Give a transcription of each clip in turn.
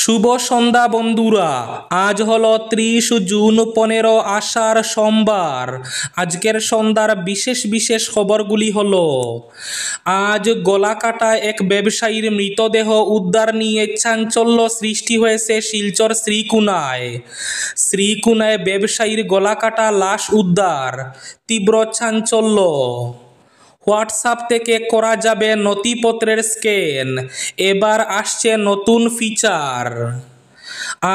শুভ সন্ধ্যা বন্ধুরা, আজ হলো 30 জুন 15 আষাঢ় সোমবার। আজকের সন্ধ্যার বিশেষ বিশেষ খবরগুলি হলো, আজ গলাকাটা এক ব্যবসায়ীর মৃতদেহ উদ্ধার নিয়ে চাঞ্চল্য সৃষ্টি হয়েছে শিলচর শ্রীকুনায়। শ্রীকুনায় ব্যবসায়ীর গলাকাটা লাশ উদ্ধার, তীব্র চাঞ্চল্য। হোয়াটসঅ্যাপ থেকে করা যাবে নথিপত্রের স্ক্যান, এবার আসছে নতুন ফিচার।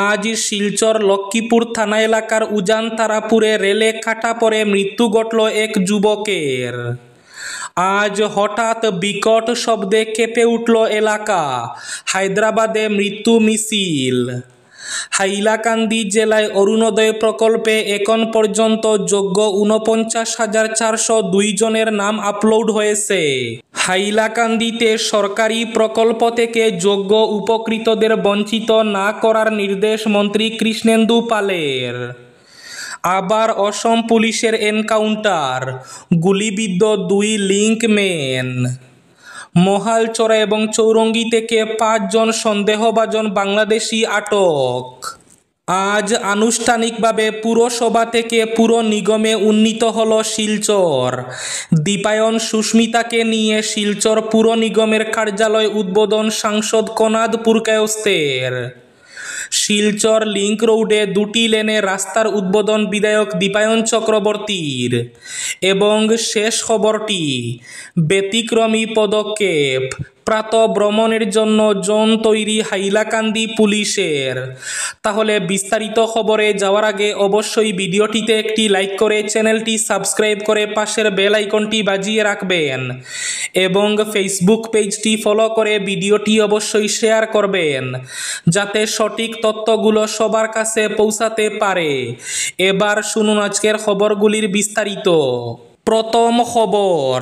আজ শিলচর লক্ষ্মীপুর থানা এলাকার উজান তারাপুরে রেলে কাটা পড়ে মৃত্যু ঘটল এক যুবকের। আজ হঠাৎ বিকট শব্দে কেঁপে উঠল এলাকা, হায়দ্রাবাদে মৃত্যু মিছিল। হাইলাকান্দি জেলায় অরুণোদয় প্রকল্পে এখন পর্যন্ত যোগ্য ৪৯,৪০২ জনের নাম আপলোড হয়েছে। হাইলাকান্দিতে সরকারি প্রকল্প থেকে যোগ্য উপকৃতদের বঞ্চিত না করার নির্দেশ মন্ত্রী কৃষ্ণেন্দু পালের। আবার অসম পুলিশের এনকাউন্টার, গুলিবিদ্ধ 2 লিঙ্কম্যান। মহালচরা এবং চৌরঙ্গি থেকে 5 জন সন্দেহভাজন বাংলাদেশি আটক। আজ আনুষ্ঠানিকভাবে পুরসভা থেকে পুর নিগমে উন্নীত হল শিলচর। দীপায়ন সুস্মিতাকে নিয়ে শিলচর পুর নিগমের কার্যালয় উদ্বোধন সাংসদ কনাদ পুরকায়স্থের। শিলচর লিংক রোডে 2টি লেনে রাস্তার উদ্বোধন বিধায়ক দীপায়ন চক্রবর্তীর। এবং শেষ খবরটি, ব্যতিক্রমী পদক্ষেপ, প্রাতঃ ভ্রমণের জন্য জোন তৈরি হাইলাকান্দি পুলিশের। তাহলে বিস্তারিত খবরে যাওয়ার আগে অবশ্যই ভিডিওটিতে একটি লাইক করে চ্যানেলটি সাবস্ক্রাইব করে পাশের বেল আইকনটি বাজিয়ে রাখবেন এবং ফেসবুক পেজটি ফলো করে ভিডিওটি অবশ্যই শেয়ার করবেন, যাতে সঠিক তথ্যগুলো সবার কাছে পৌঁছাতে পারে। এবার শুনুন আজকের খবরগুলির বিস্তারিত। প্রথম খবর,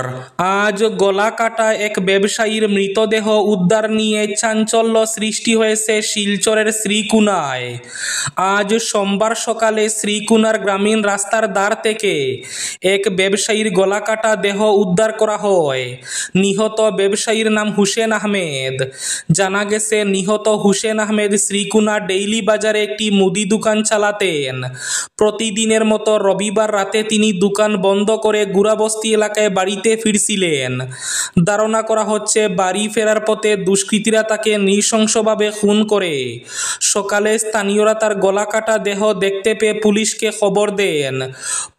আজ গলাকাটা এক ব্যবসায়ীর মৃতদেহ উদ্ধার নিয়ে চাঞ্চল্য সৃষ্টি হয়েছে শিলচরের শ্রীকুনায়। আজ সোমবার সকালে শ্রীকুনার গ্রামীণ রাস্তার ধার থেকে এক ব্যবসায়ীর গলাকাটা দেহ উদ্ধার করা হয়। নিহত ব্যবসায়ীর নাম হুসেন আহমেদ। জানা গেছে, নিহত হুসেন আহমেদ শ্রীকুনা ডেইলি বাজারে একটি মুদি দোকান চালাতেন। প্রতিদিনের মতো রবিবার রাতে তিনি দোকান বন্ধ করে গুড়াবস্তি এলাকায় বাড়িতে ফিরছিলেন। ধারণা করা হচ্ছে, বাড়ি ফেরার পথে দুষ্কৃতীরা তাকে নৃশংসভাবে খুন করে। সকালে স্থানীয়রা তার গলাকাটা দেহ দেখতে পেয়ে পুলিশকে খবর দেন।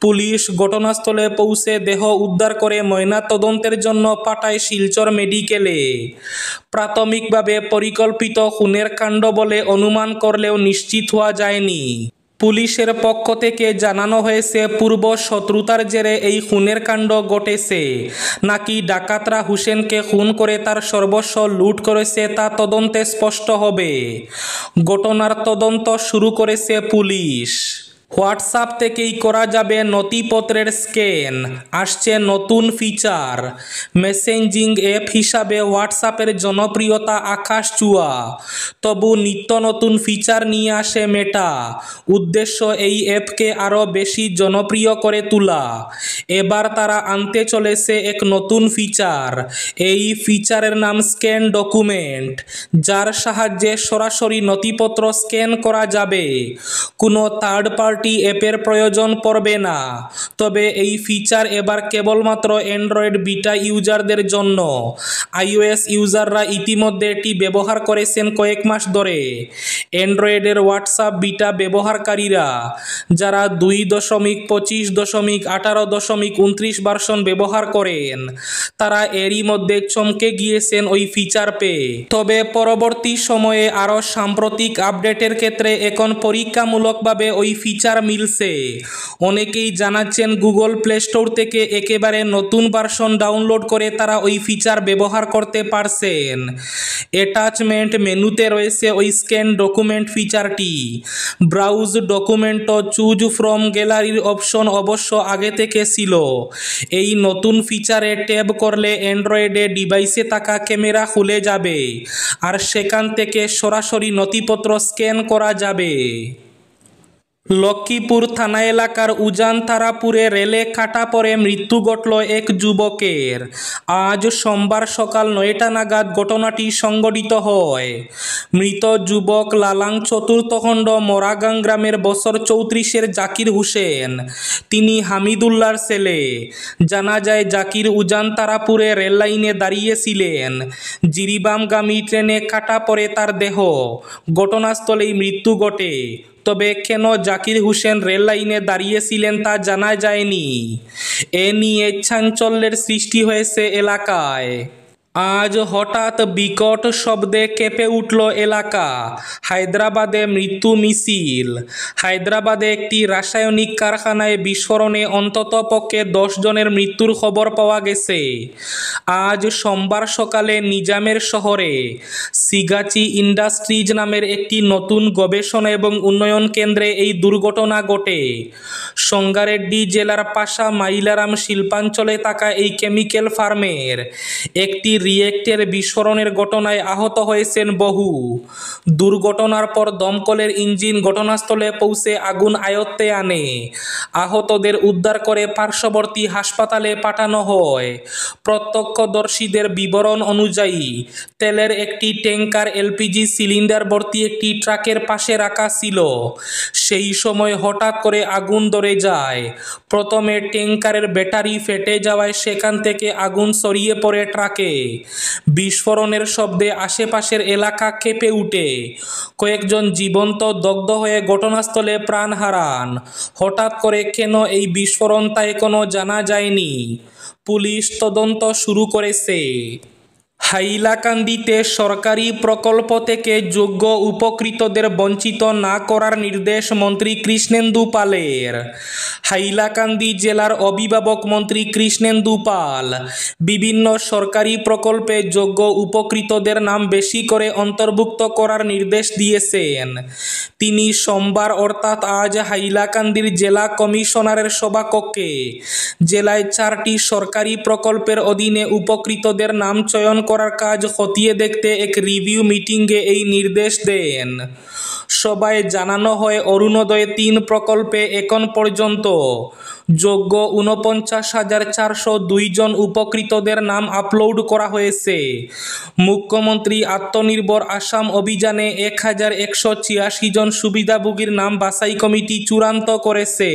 পুলিশ ঘটনাস্থলে পৌঁছে দেহ উদ্ধার করে ময়নাতদন্তের জন্য পাঠায় শিলচর মেডিকেলে। প্রাথমিকভাবে পরিকল্পিত খুনের কাণ্ড বলে অনুমান করলেও নিশ্চিত হওয়া যায়নি। পুলিশের পক্ষ থেকে জানানো হয়েছে, পূর্ব শত্রুতার জেরে এই খুনের কাণ্ড ঘটেছে, নাকি ডাকাতরা হুসেনকে খুন করে তার সর্বস্ব লুট করেছে তা তদন্তে স্পষ্ট হবে। ঘটনার তদন্ত শুরু করেছে পুলিশ। হোয়াটসঅ্যাপ থেকেই করা যাবে নথিপত্রের স্ক্যান, আসছে নতুন ফিচার। মেসেঞ্জিং অ্যাপ হিসাবে হোয়াটসঅ্যাপের জনপ্রিয়তা আকাশ ছোঁয়া, তবু নিত্য নতুন ফিচার নিয়ে আসে মেটা। উদ্দেশ্য এই অ্যাপকে আরও বেশি জনপ্রিয় করে তোলা। এবার তারা আনতে চলেছে এক নতুন ফিচার। এই ফিচারের নাম স্ক্যান ডকুমেন্ট, যার সাহায্যে সরাসরি নথিপত্র স্ক্যান করা যাবে। কোনো থার্ড পার্টি অ্যাপের প্রয়োজন পড়বে না। তবে এই ফিচার এবার কেবলমাত্র অ্যান্ড্রয়েড বিটা ইউজারদের জন্য। আইওএস ইউজাররা ইতিমধ্যে এটি ব্যবহার করেছেন কয়েক মাস ধরে। অ্যান্ড্রয়েডের হোয়াটসঅ্যাপ বিটা ব্যবহারকারীরা যারা 2.25.18.29 ভার্সন ব্যবহার করেন, তারা এরই মধ্যে চমকে গিয়েছেন ওই ফিচার পেয়ে। তবে পরবর্তী সময়ে আরও সাম্প্রতিক আপডেটের ক্ষেত্রে এখন পরীক্ষামূলকভাবে ওই ফিচার মিলছে। অনেকেই জানাচ্ছেন, গুগল প্লে স্টোর থেকে একেবারে নতুন ভার্সন ডাউনলোড করে তারা ওই ফিচার ব্যবহার করতে পারছেন। অ্যাটাচমেন্ট মেনুতে রয়েছে ওই স্ক্যান ডকুমেন্ট ফিচারটি। ব্রাউজ ডকুমেন্ট ও চুজ ফ্রম গ্যালারির অপশন অবশ্য আগে থেকে ছিল। এই নতুন ফিচারে ট্যাব করলে অ্যান্ড্রয়েডে ডিভাইসে থাকা ক্যামেরা খুলে যাবে, আর সেখান থেকে সরাসরি নথিপত্র স্ক্যান করা যাবে। লক্ষ্মীপুর থানা এলাকার উজান তারাপুরে রেলে কাটা পড়ে মৃত্যু ঘটল এক যুবকের। আজ সোমবার সকাল ৯টা নাগাদ ঘটনাটি সংঘটিত হয়। মৃত যুবক লালাং চতুর্থ খণ্ড মোরাগাং গ্রামের বছর ৩৪-এর জাকির হোসেন। তিনি হামিদুল্লাহর ছেলে। জানা যায় জাকির উজান তারাপুরে রেল লাইনে দাঁড়িয়েছিলেন। জিরিবামগামী ট্রেনে কাটা পড়ে তার দেহ। ঘটনাস্থলেই মৃত্যু ঘটে। তবে কেন জাকির হোসেন রেল লাইনে দাঁড়িয়েছিলেন তা জানা যায়নি। এ নিয়ে চাঞ্চল্যের সৃষ্টি হয়েছে এলাকায়। আজ হঠাৎ বিকট শব্দে কেঁপে উঠল এলাকা। হায়দ্রাবাদে মৃত্যু মিছিল। হায়দ্রাবাদে একটি রাসায়নিক কারখানায় বিস্ফোরণে অন্ততপক্ষে 10 জনের মৃত্যুর খবর পাওয়া গেছে। আজ সোমবার সকালে নিজামের শহরে সিগাচি ইন্ডাস্ট্রিজ নামের একটি নতুন গবেষণা এবং উন্নয়ন কেন্দ্রে এই দুর্ঘটনা ঘটে। সঙ্গারেড্ডি জেলার পাশা মাইলারাম শিল্পাঞ্চলে থাকা এই কেমিক্যাল ফার্মের একটি রিয়েক্টর বিস্ফোরণের ঘটনায় আহত হয়েছেন বহু। দুর্ঘটনার পর দমকলের ইঞ্জিন ঘটনাস্থলে পৌঁছে আগুন আয়ত্তে আনে। আহতদের উদ্ধার করে পার্শ্ববর্তী হাসপাতালে পাঠানো হয়। প্রত্যক্ষদর্শীদের বিবরণ অনুযায়ী তেলের একটি ট্যাঙ্কার এলপিজি সিলিন্ডার ভর্তি একটি ট্রাকের পাশে রাখা ছিল। সেই সময় হঠাৎ করে আগুন ধরে যায়। প্রথমে ট্যাঙ্কারের ব্যাটারি ফেটে যাওয়ায় সেখান থেকে আগুন ছড়িয়ে পড়ে ট্রাকে। বিস্ফোরণের শব্দে আশেপাশের এলাকা কেঁপে উঠে। কয়েকজন জীবন্ত দগ্ধ হয়ে ঘটনাস্থলে প্রাণ হারান। হঠাৎ করে কেন এই বিস্ফোরণ তা এখনো জানা যায়নি। পুলিশ তদন্ত শুরু করেছে। হাইলাকান্দিতে সরকারি প্রকল্প থেকে যোগ্য উপকৃতদের বঞ্চিত না করার নির্দেশ মন্ত্রী কৃষ্ণেন্দু পালের। হাইলাকান্দি জেলার অভিভাবক মন্ত্রী কৃষ্ণেন্দু পাল বিভিন্ন সরকারি প্রকল্পে যোগ্য উপকৃতদের নাম বেশি করে অন্তর্ভুক্ত করার নির্দেশ দিয়েছেন। তিনি সোমবার অর্থাৎ আজ হাইলাকান্দির জেলা কমিশনারের সভাকক্ষে জেলায় 4টি সরকারি প্রকল্পের অধীনে উপকৃতদের নাম চয়ন করার কাজ খতিয়ে দেখতে এক রিভিউ মিটিংয়ে এই নির্দেশ দেন। সভায় জানানো হয় অরুণোদয় 3 প্রকল্পে এখন পর্যন্ত যোগ্য ৪৯,৪০২ জন উপকৃতদের নাম আপলোড করা হয়েছে। মুখ্যমন্ত্রী আত্মনির্ভর আসাম অভিযানে ১,১৮৬ জন সুবিধাভোগীর নাম বাছাই কমিটি চূড়ান্ত করেছে।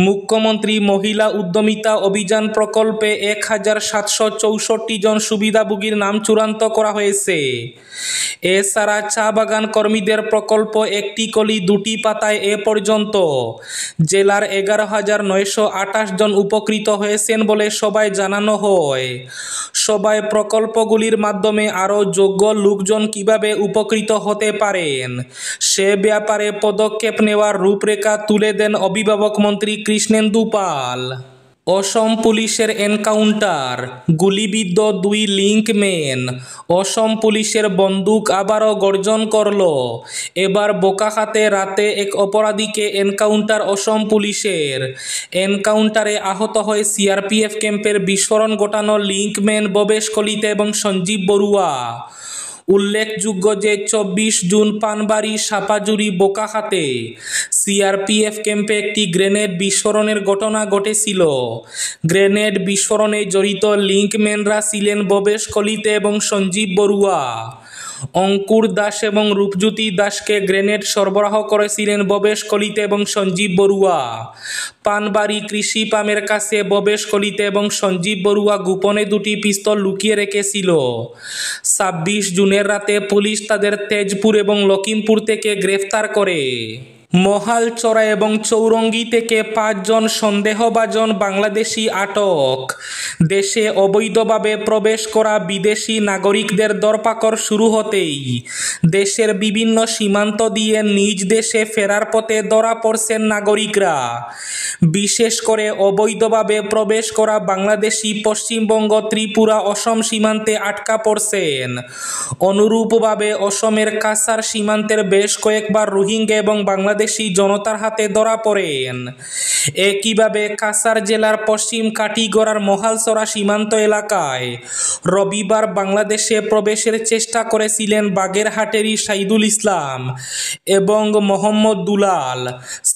মুখ্যমন্ত্রী মহিলা উদ্যমিতা অভিযান প্রকল্পে ১,৭৬৪ জন সুবিধাভোগীর নাম চূড়ান্ত করা হয়েছে। এছাড়া চা বাগান কর্মীদের প্রকল্প একটি কলি 2টি পাতায় এ পর্যন্ত জেলার ১১,৯২৮ জন উপকৃত হয়েছেন বলে সবাই জানানো হয়। সবাই প্রকল্পগুলির মাধ্যমে আরও যোগ্য লোকজন কিভাবে উপকৃত হতে পারেন সে ব্যাপারে পদক্ষেপ নেওয়ার রূপরেখা তুলে দেন অভিভাবক মন্ত্রী কৃষ্ণেন্দু পাল। অসম পুলিশের এনকাউন্টার, গুলিবিদ্ধ 2 লিঙ্কম্যান। অসম পুলিশের বন্দুক আবারও গর্জন করল। এবার বোকাখাতে রাতে এক অপরাধীকে এনকাউন্টার অসম পুলিশের। এনকাউন্টারে আহত হয় সিআরপিএফ ক্যাম্পের বিস্ফোরণ ঘটানো লিঙ্কম্যান ভবেশ কলিতে এবং সঞ্জীব বড়ুয়া। উল্লেখযোগ্য যে 24 জুন পানবাড়ি সাপাজুরি বোকাখাতে সিআরপিএফ ক্যাম্পে একটি গ্রেনেড বিস্ফোরণের ঘটনা ঘটেছিল। গ্রেনেড বিস্ফোরণে জড়িত লিঙ্কম্যানরা ছিলেন ভবেশ কলিতে এবং সঞ্জীব বড়ুয়া। অঙ্কুর দাস এবং রূপজ্যোতি দাসকে গ্রেনেড সরবরাহ করেছিলেন ভবেশ কলিতে এবং সঞ্জীব বড়ুয়া। পানবাড়ি কৃষি পামের কাছে ভবেশ কলিতে এবং সঞ্জীব বড়ুয়া গোপনে 2টি পিস্তল লুকিয়ে রেখেছিল। 26 জুনের রাতে পুলিশ তাদের তেজপুর এবং লখিমপুর থেকে গ্রেফতার করে। মহালচরা এবং চৌরঙ্গি থেকে 5 জন সন্দেহভাজন বাংলাদেশি আটক। দেশে অবৈধভাবে প্রবেশ করা বিদেশি নাগরিকদের ধরপাকড় শুরু হতেই দেশের বিভিন্ন সীমান্ত দিয়ে নিজ দেশে ফেরার পথে ধরা পড়ছেন নাগরিকরা। বিশেষ করে অবৈধভাবে প্রবেশ করা বাংলাদেশি পশ্চিমবঙ্গ, ত্রিপুরা, অসম সীমান্তে আটকা পড়ছেন। অনুরূপভাবে অসমের কাছাড় সীমান্তের বেশ কয়েকবার রোহিঙ্গা এবং বাংলাদেশি জনতার হাতে ধরা পড়েন। একইভাবে কাছাড় জেলার পশ্চিম কাটিগড়ার মহালচরা সীমান্ত এলাকায় রবিবার বাংলাদেশে প্রবেশের চেষ্টা করেছিলেন বাগেরহাটেরই সাইদুল ইসলাম এবং মোহাম্মদ দুলাল।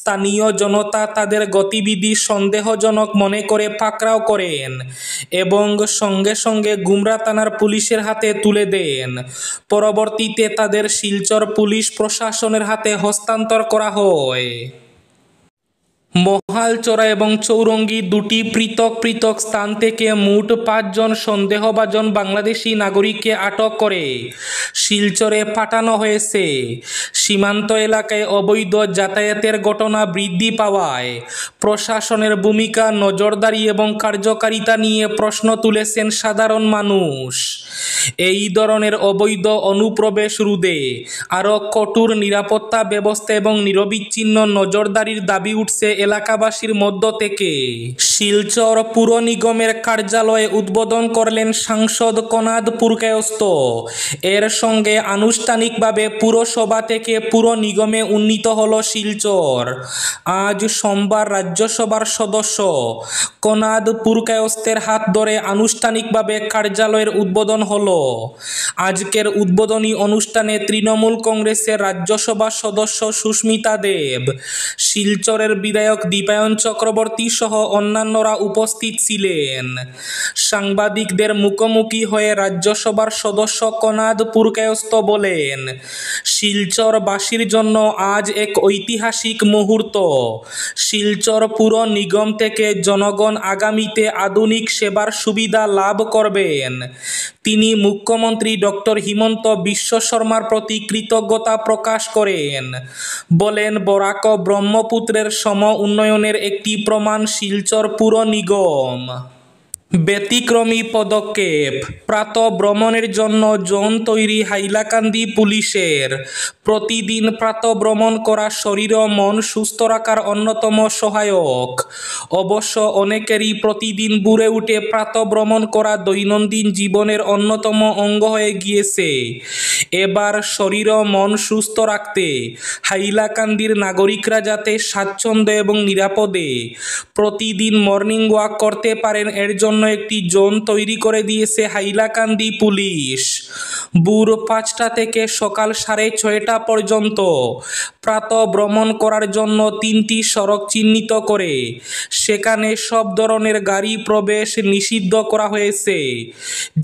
স্থানীয় জনতা তাদের গতিবিধি সন্দেহজনক মনে করে পাকড়াও করেন এবং সঙ্গে সঙ্গে গুমরা থানার পুলিশের হাতে তুলে দেন। পরবর্তীতে তাদের শিলচর পুলিশ প্রশাসনের হাতে হস্তান্তর করা হয়। মহালচরা এবং চৌরঙ্গী দুটি পৃথক পৃথক স্থান থেকে মোট 5 জন সন্দেহভাজন বাংলাদেশি নাগরিককে আটক করে শিলচরে পাঠানো হয়েছে। সীমান্ত এলাকায় অবৈধ যাতায়াতের ঘটনা বৃদ্ধি পাওয়ায় প্রশাসনের ভূমিকা, নজরদারি এবং কার্যকারিতা নিয়ে প্রশ্ন তুলেছেন সাধারণ মানুষ। এই ধরনের অবৈধ অনুপ্রবেশ রোধে আরও কঠোর নিরাপত্তা ব্যবস্থা এবং নিরবিচ্ছিন্ন নজরদারির দাবি উঠছে এলাকাবাসীর মধ্য থেকে। শিলচর পুর নিগমের কার্যালয়ে উদ্বোধন করলেন সাংসদ কনাদ পুরকায়স্থ। এর সঙ্গে আনুষ্ঠানিকভাবে পুরসভা থেকে পুর নিগমে উন্নীত হল শিলচর। আজ সোমবার রাজ্যসভার সদস্য কনাদ পুরকায়স্থের হাত ধরে আনুষ্ঠানিকভাবে কার্যালয়ের উদ্বোধন হল। আজকের উদ্বোধনী অনুষ্ঠানে তৃণমূল কংগ্রেসের রাজ্যসভা সদস্য সুস্মিতা দেব, শিলচরের বিধায়ক দীপায়ন চক্রবর্তী সহ অন্যান্যরা উপস্থিত ছিলেন। সাংবাদিকদের মুখোমুখি হয়ে রাজ্যসভার সদস্য কনাদ পুরকায়স্থ বলেন, শিলচরবাসীর জন্য আজ এক ঐতিহাসিক মুহূর্ত। শিলচর পুর নিগম থেকে জনগণ আগামীতে আধুনিক সেবার সুবিধা লাভ করবেন। তিনি মুখ্যমন্ত্রী ডক্টর হিমন্ত বিশ্ব শর্মার প্রতি কৃতজ্ঞতা প্রকাশ করেন। বলেন, বরাক ব্রহ্মপুত্রের সম উন্নয়নের একটি প্রমাণ শিলচর পুর নিগম। ব্যতিক্রমী পদক্ষেপ, প্রাতঃ ভ্রমণের জন্য জোন তৈরি হাইলাকান্দি পুলিশের। প্রতিদিন প্রাতঃ ভ্রমণ করা শরীর ও মন সুস্থ রাখার অন্যতম সহায়ক। অবশ্য অনেকেরই প্রতিদিন ভোরে উঠে প্রাতঃ ভ্রমণ করা দৈনন্দিন জীবনের অন্যতম অঙ্গ হয়ে গিয়েছে। এবার শরীর ও মন সুস্থ রাখতে হাইলাকান্দির নাগরিকরা যাতে স্বাচ্ছন্দ্য এবং নিরাপদে প্রতিদিন মর্নিং ওয়াক করতে পারেন, এর জন্য একটি জোন তৈরি করে দিয়েছে হাইলাকান্দি পুলিশ। ভোর 5টা থেকে সকাল 6:30 পর্যন্ত প্রাতঃ ভ্রমণ করার জন্য 3টি সড়ক চিহ্নিত করে সেখানে সব ধরনের গাড়ি প্রবেশ নিষিদ্ধ করা হয়েছে।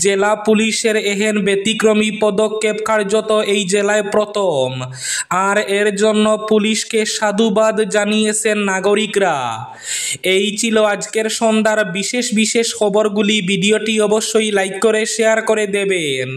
জেলা পুলিশের এহেন ব্যতিক্রমী পদক্ষেপ কার্যত এই জেলায় প্রথম, আর এর জন্য পুলিশকে সাধুবাদ জানিয়েছেন নাগরিকরা। এই ছিল আজকের সন্ধ্যার বিশেষ বিশেষ খবরগুলি। ভিডিওটি অবশ্যই লাইক করে শেয়ার করে দেবেন।